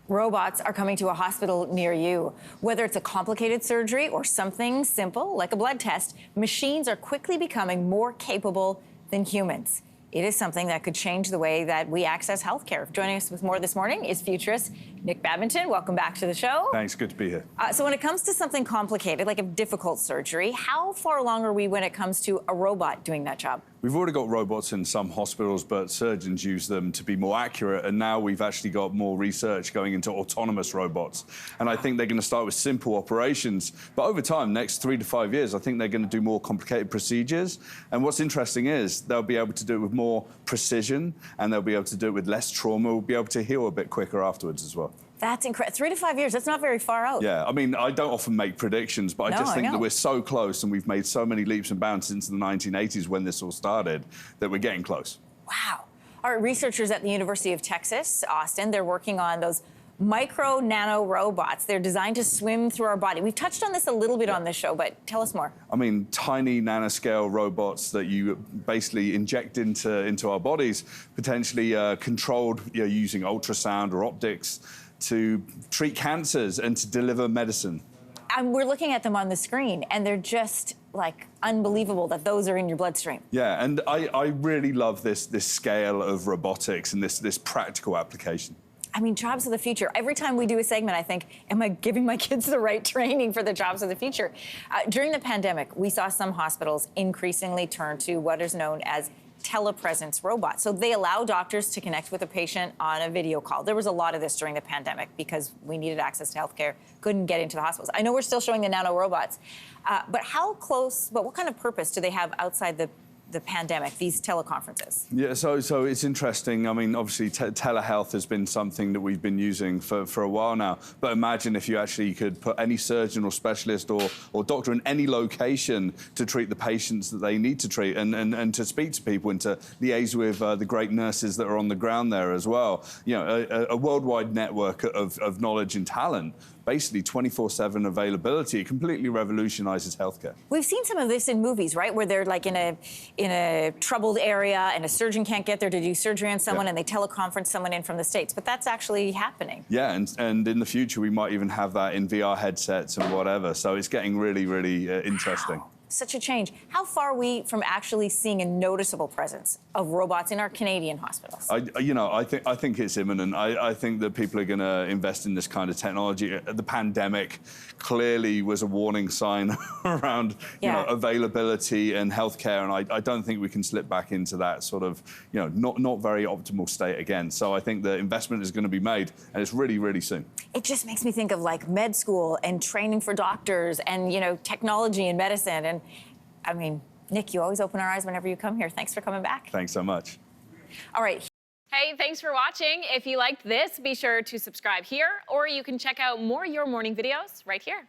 Robots are coming to a hospital near you. Whether it's a complicated surgery or something simple like a blood test, machines are quickly becoming more capable than humans. It is something that could change the way that we access healthcare. Joining us with more this morning is futurist Nick Babington. Welcome back to the show. Thanks, good to be here. So when it comes to something complicated, like a difficult surgery, how far along are we when it comes to a robot doing that job? We've already got robots in some hospitals, but surgeons use them to be more accurate, and now we've actually got more research going into autonomous robots. And I think they're going to start with simple operations, but over time, next 3 to 5 years, I think they're going to do more complicated procedures. And what's interesting is they'll be able to do it with more precision, and they'll be able to do it with less trauma. We'll be able to heal a bit quicker afterwards as well. That's incredible. 3 to 5 years, that's not very far out. Yeah, I mean, I don't often make predictions, but I just think that we're so close and we've made so many leaps and bounds since the 1980s when this all started that we're getting close. Wow. Our researchers at the University of Texas, Austin, they're working on those micro nano robots. They're designed to swim through our body. We've touched on this a little bit on this show, but tell us more. I mean, tiny nanoscale robots that you basically inject into our bodies, potentially controlled using ultrasound or optics to treat cancers and to deliver medicine. And we're looking at them on the screen, and they're just like unbelievable that those are in your bloodstream. Yeah, and I really love this scale of robotics and this practical application. I mean, jobs of the future. Every time we do a segment, I think, am I giving my kids the right training for the jobs of the future? During the pandemic, we saw some hospitals increasingly turn to what is known as telepresence robots. So they allow doctors to connect with a patient on a video call. There was a lot of this during the pandemic because we needed access to healthcare, couldn't get into the hospitals. I know we're still showing the nanorobots, but how close, but what kind of purpose do they have outside the pandemic, these teleconferences? Yeah, so it's interesting. I mean, obviously, telehealth has been something that we've been using for a while now. But imagine if you actually could put any surgeon or specialist or doctor in any location to treat the patients that they need to treat and to speak to people and to liaise with the great nurses that are on the ground there as well. You know, a worldwide network of knowledge and talent. Basically 24/7 availability. It completely revolutionizes healthcare. We've seen some of this in movies, right? Where they're like in a troubled area and a surgeon can't get there to do surgery on someone and they teleconference someone in from the States. But that's actually happening. Yeah, and in the future we might even have that in VR headsets and whatever. So it's getting really, really interesting. Wow. Such a change. How far are we from actually seeing a noticeable presence of robots in our Canadian hospitals? I think it's imminent. I think that people are going to invest in this kind of technology. The pandemic clearly was a warning sign around availability and healthcare, and I don't think we can slip back into that sort of not very optimal state again. So I think the investment is going to be made, and it's really, really soon. It just makes me think of like med school and training for doctors and technology and medicine. And I mean, Nick, you always open our eyes whenever you come here. Thanks for coming back. Thanks so much. All right. Hey, thanks for watching. If you liked this, be sure to subscribe here, or you can check out more Your Morning videos right here.